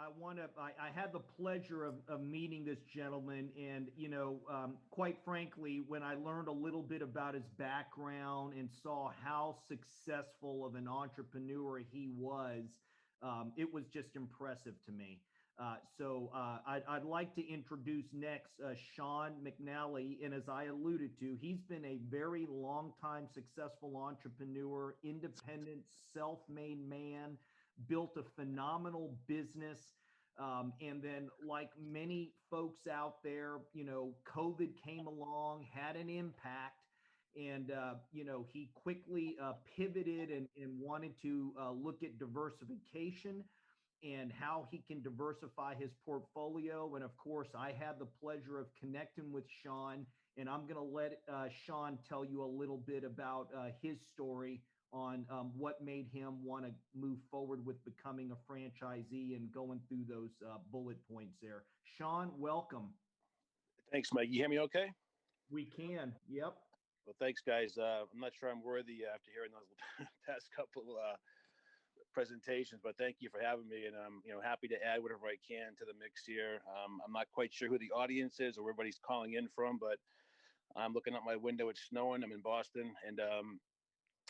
I had the pleasure of meeting this gentleman. And, quite frankly, when I learned a little bit about his background and saw how successful of an entrepreneur he was, it was just impressive to me. I'd like to introduce next Sean McNally. And as I alluded to, he's been a very long time successful entrepreneur, independent, self made man, built a phenomenal business. And then, like many folks out there, COVID came along, had an impact. And, he quickly pivoted and wanted to look at diversification and how he can diversify his portfolio. And of course, I had the pleasure of connecting with Sean, and I'm going to let Sean tell you a little bit about his story on what made him want to move forward with becoming a franchisee and going through those bullet points there. Sean, welcome. Thanks, Mike. You hear me okay? We can. Yep. Well, thanks, guys. I'm not sure I'm worthy after hearing those past couple presentations, but thank you for having me. And I'm happy to add whatever I can to the mix here. I'm not quite sure who the audience is or where everybody's calling in from, but I'm looking out my window. It's snowing. I'm in Boston, and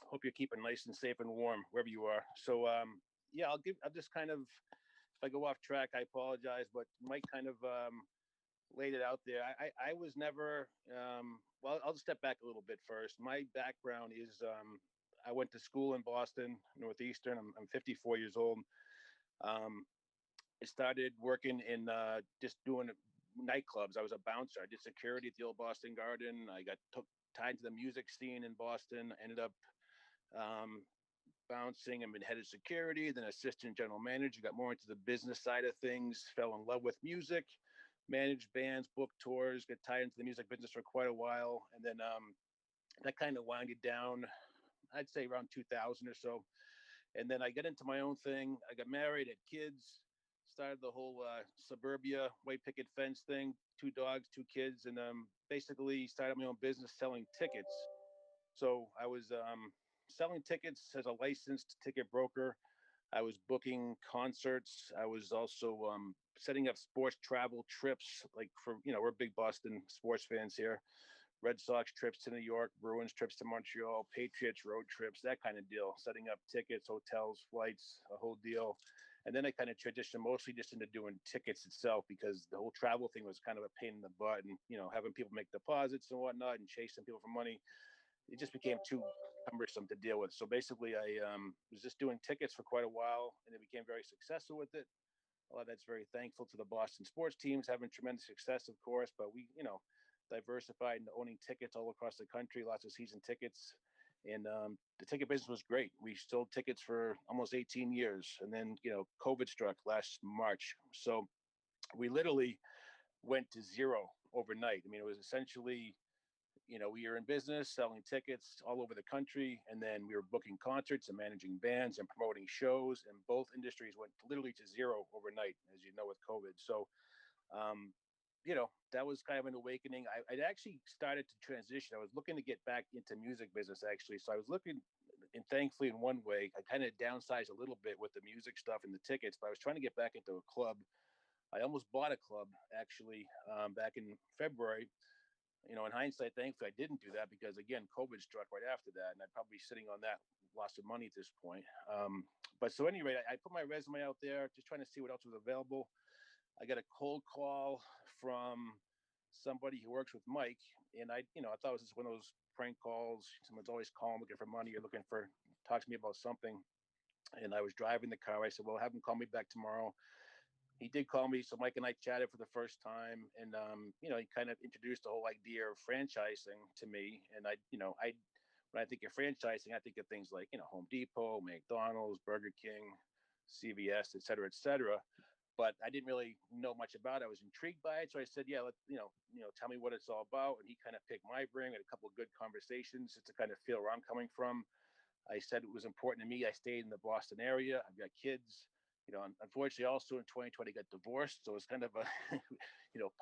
hope you're keeping nice and safe and warm wherever you are. So I'll just kind of, if I go off track, I apologize, but Mike kind of laid it out there. I was never, well, I'll just step back a little bit first. My background is, I went to school in Boston, Northeastern. I'm 54 years old. I started working in just doing nightclubs. I was a bouncer. I did security at the old Boston Garden. I got tied to the music scene in Boston. Ended up bouncing and been head of security, then assistant general manager. Got more into the business side of things. Fell in love with music. Managed bands, booked tours. Got tied into the music business for quite a while, and then that kind of winded down. I'd say around 2000 or so. And then I got into my own thing. I got married, had kids, started the whole suburbia white picket fence thing, 2 dogs, 2 kids, and basically started my own business selling tickets. So I was selling tickets as a licensed ticket broker. I was booking concerts. I was also setting up sports travel trips, like for, we're big Boston sports fans here. Red Sox trips to New York, Bruins trips to Montreal, Patriots road trips, that kind of deal. Setting up tickets, hotels, flights, a whole deal. And then I kind of transitioned mostly just into doing tickets itself, because the whole travel thing was kind of a pain in the butt, and having people make deposits and whatnot and chasing people for money. It just became too cumbersome to deal with. So basically, I was just doing tickets for quite a while, and it became very successful with it. A lot of that's very thankful to the Boston sports teams having tremendous success, of course. But we, diversified into owning tickets all across the country, lots of season tickets. And the ticket business was great. We sold tickets for almost 18 years. And then, COVID struck last March. So we literally went to zero overnight. I mean, it was essentially, we were in business selling tickets all over the country. And then we were booking concerts and managing bands and promoting shows. And both industries went literally to zero overnight, as you know, with COVID. So, that was kind of an awakening. I'd actually started to transition. I was looking to get back into music business, actually. So I was looking, and thankfully, in one way, I kind of downsized a little bit with the music stuff and the tickets, but I was trying to get back into a club. I almost bought a club, actually, back in February. In hindsight, thankfully, I didn't do that because, again, COVID struck right after that, and I'd probably be sitting on that loss of money at this point. But so anyway, I put my resume out there, just trying to see what else was available. I got a cold call from somebody who works with Mike, and I thought it was just one of those prank calls. Someone's always calling, looking for money, or talk to me about something. And I was driving the car. I said, well, have him call me back tomorrow. He did call me. So Mike and I chatted for the first time. And, he kind of introduced the whole idea of franchising to me. And when I think of franchising, I think of things like, Home Depot, McDonald's, Burger King, CVS, et cetera, et cetera. But I didn't really know much about it. I was intrigued by it. So I said, yeah, tell me what it's all about. And he kind of picked my brain. We had a couple of good conversations just to kind of feel where I'm coming from. I said it was important to me. I stayed in the Boston area. I've got kids. Unfortunately, also in 2020, got divorced. So it was kind of a,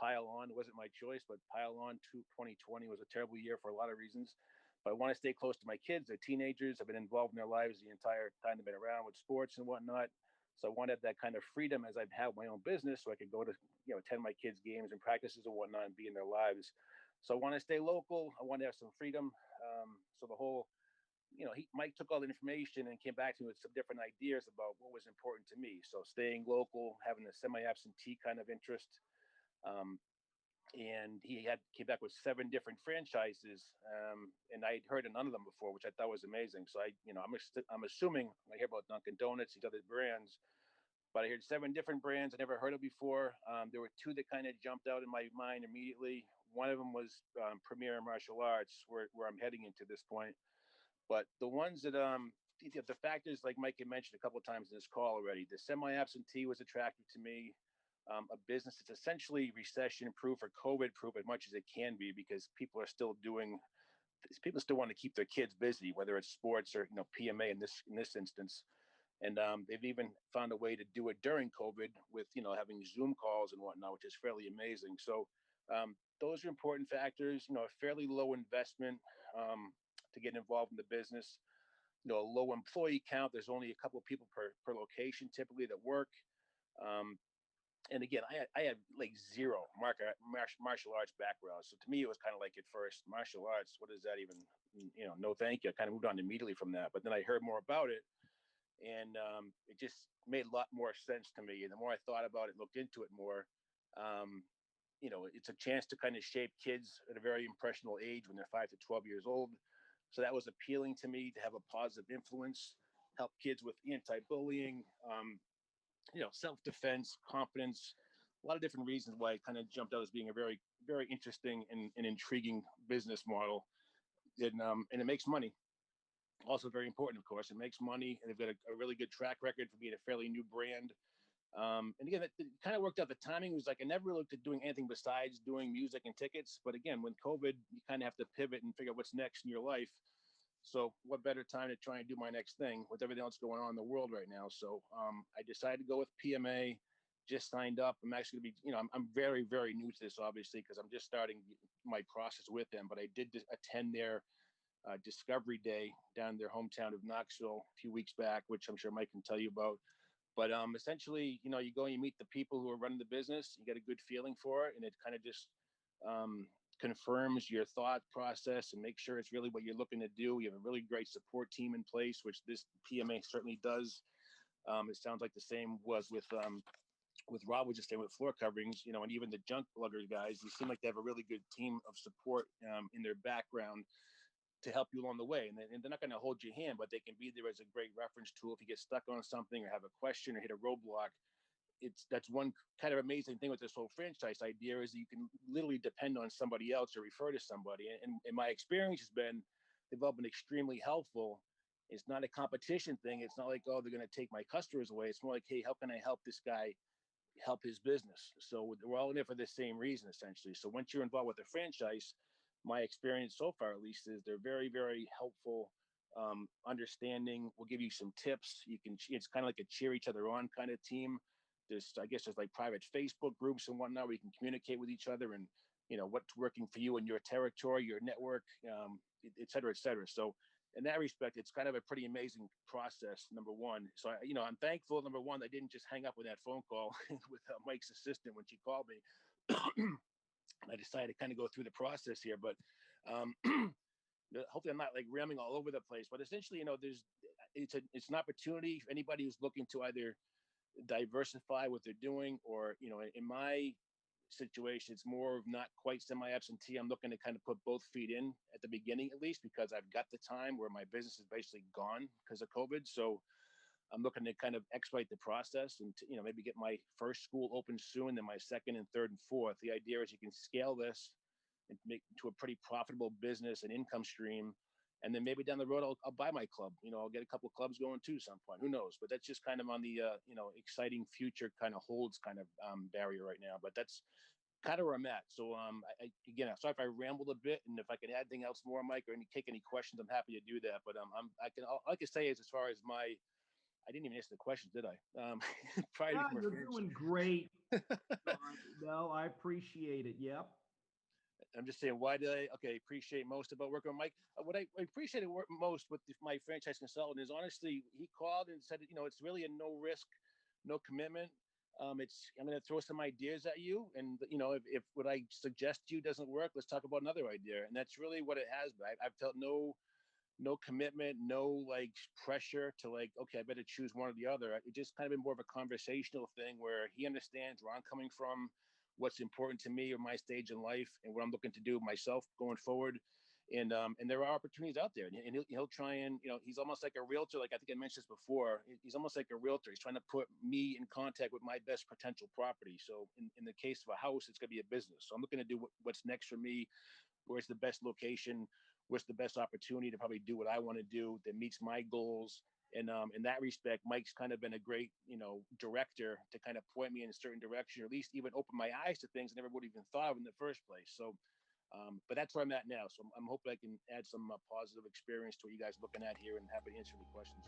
pile on. It wasn't my choice, but pile on to 2020 was a terrible year for a lot of reasons. But I want to stay close to my kids. They're teenagers. I've been involved in their lives the entire time they've been around with sports and whatnot. So I wanted that kind of freedom as I'd have my own business, so I could go to, attend my kids' games and practices and whatnot and be in their lives. So I want to stay local. I want to have some freedom. So the whole, Mike took all the information and came back to me with some different ideas about what was important to me. So staying local, having a semi-absentee kind of interest. Um, and he had came back with 7 different franchises, and I had heard of none of them before, which I thought was amazing. So I'm assuming I hear about Dunkin' Donuts, these other brands, but I heard 7 different brands I never heard of before. There were 2 that kind of jumped out in my mind immediately. One of them was Premier Martial Arts, where I'm heading into this point. But the ones that the factors, like Mike had mentioned a couple of times in this call already, the semi-absentee was attractive to me. A business that's essentially recession proof or COVID proof as much as it can be, because people still want to keep their kids busy, whether it's sports or PMA in this instance. And they've even found a way to do it during COVID with having Zoom calls and whatnot, which is fairly amazing. So those are important factors. A fairly low investment to get involved in the business. A low employee count. There's only a couple of people per location typically that work. And again, I had like zero martial arts background. So to me, it was kind of like at first, martial arts, what is that even? No, thank you. I kind of moved on immediately from that. But then I heard more about it, and it just made a lot more sense to me. And the more I thought about it, looked into it more, it's a chance to kind of shape kids at a very impressionable age when they're 5 to 12 years old. So that was appealing to me, to have a positive influence, help kids with anti-bullying, self-defense, confidence, a lot of different reasons why it kind of jumped out as being a very, very interesting and intriguing business model. And it makes money. Also very important, of course. It makes money, and they've got a really good track record for being a fairly new brand. And again, it kind of worked out. The timing was like, I never looked at doing anything besides doing music and tickets. But again, when COVID, you kind of have to pivot and figure out what's next in your life. So what better time to try and do my next thing with everything else going on in the world right now? So I decided to go with PMA, just signed up. I'm actually going to be, I'm very, very new to this, obviously, because I'm just starting my process with them. But I did attend their Discovery Day down in their hometown of Knoxville a few weeks back, which I'm sure Mike can tell you about. But essentially, you go and you meet the people who are running the business. You get a good feeling for it, and it kind of just confirms your thought process and make sure it's really what you're looking to do. You have a really great support team in place, which this PMA certainly does. It sounds like the same was with Rob was just saying with floor coverings, and even the junk luggers guys. They seem like they have a really good team of support in their background to help you along the way. And they're not going to hold your hand, but they can be there as a great reference tool if you get stuck on something or have a question or hit a roadblock. That's one kind of amazing thing with this whole franchise idea, is that you can literally depend on somebody else or refer to somebody. And my experience has been, they've all been extremely helpful. It's not a competition thing. It's not like, oh, they're going to take my customers away. It's more like, hey, how can I help this guy help his business? So we're all in there for the same reason, essentially. So once you're involved with a franchise, my experience so far, at least, is they're very, very helpful, understanding. We'll give you some tips. It's kind of like a cheer each other on kind of team. I guess there's like private Facebook groups and whatnot where you can communicate with each other and, what's working for you in your territory, your network, et cetera, et cetera. So in that respect, it's kind of a pretty amazing process, number one. So, I'm thankful, number one, I didn't just hang up with that phone call with Mike's assistant when she called me. I decided to kind of go through the process here, but hopefully I'm not like ramming all over the place. But essentially, it's an opportunity for anybody who's looking to either diversify what they're doing, or in my situation, it's more of not quite semi-absentee. I'm looking to kind of put both feet in at the beginning, at least, because I've got the time where my business is basically gone because of COVID. So I'm looking to kind of expedite the process and maybe get my first school open soon, then my second and third and fourth. The idea is you can scale this and make it to a pretty profitable business and income stream. And then maybe down the road, I'll buy my club. I'll get a couple of clubs going too some point. Who knows? But that's just kind of on the exciting future kind of holds kind of barrier right now. But that's kind of where I'm at. So again, I'm sorry if I rambled a bit, and if I can add anything else more, Mike, or take any questions, I'm happy to do that. But all I can say is, as far as I didn't even answer the question, did I? Yeah, you're doing great. No, I appreciate it. Yep. I'm just saying, why did I? Okay, appreciate most about working with Mike. What I appreciated most with my franchise consultant is, honestly, he called and said, it's really a no risk no commitment. I'm going to throw some ideas at you, and if what I suggest to you doesn't work, let's talk about another idea. And that's really what it has been. I've felt no commitment, no like pressure to like, okay, I better choose one or the other. It just kind of been more of a conversational thing where he understands where I'm coming from, what's important to me or my stage in life, and what I'm looking to do myself going forward. And there are opportunities out there, and he'll try and he's almost like a realtor. Like I think I mentioned this before. He's almost like a realtor. He's trying to put me in contact with my best potential property. So in the case of a house, it's going to be a business. So I'm looking to do what's next for me. Where's the best location? What's the best opportunity to probably do what I want to do that meets my goals? And in that respect, Mike's kind of been a great, director to kind of point me in a certain direction, or at least even open my eyes to things I never would have even thought of in the first place. So, but that's where I'm at now. So I'm hoping I can add some positive experience to what you guys are looking at here and happy to answer any questions.